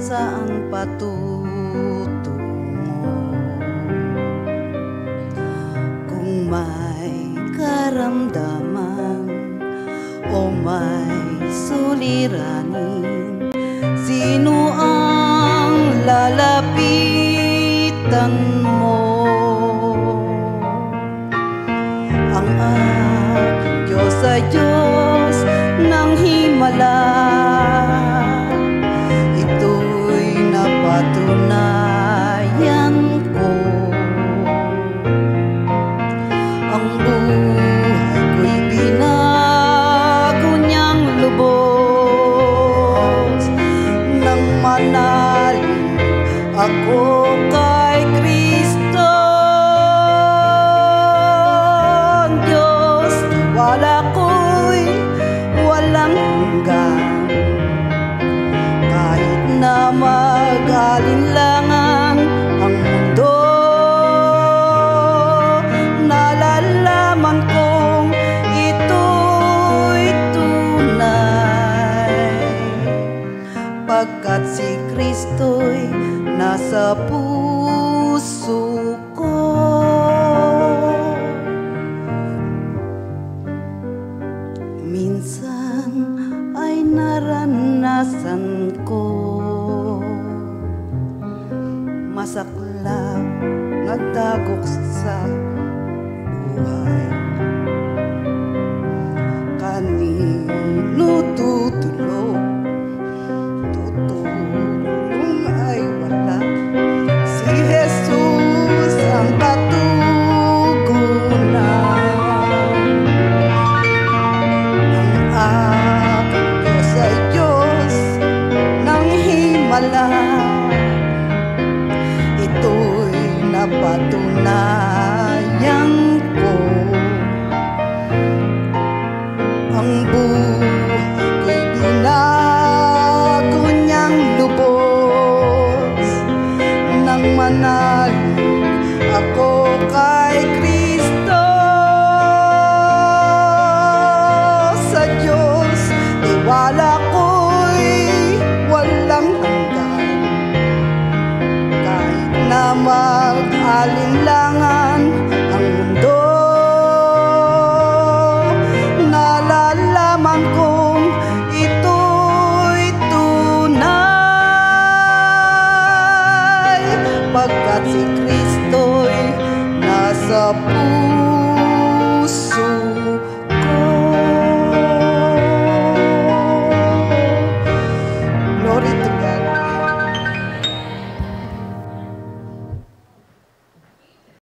saan patutungo. Kung may karamdaman o may suliranin, sino ang lalapitan mo? Ang aking Diyos ay Diyos ng himala, ito'y napatunayan ko. Ang buhay ko'y binago niyang lubos, nang manalig ako kay Kristo. Ang Diyos, wala ko'y walang hanggan, kahit na mag-alinlangan ang mundo. Nalalaman kong ito'y tunay, pagkat si Kristo'y nasa puso ko. Minsan ay naranasan ko masaklap na dagok sa buhay. Kanino tutulong? Tutulong ay wala. Si Jesus ang katugunan. Ang aking Diyos ay Diyos ng himala, ito'y napatunayan ko. Ang buhay ko'y binago niyang lubos, nang manalig ako kay Kristo. Sa Diyos, tiwala ko'y walang hanggan, kahit na mag-alinlangan ang mundo. Nalalaman kong ito'y tunay, pagkat si Kristo'y nasa puso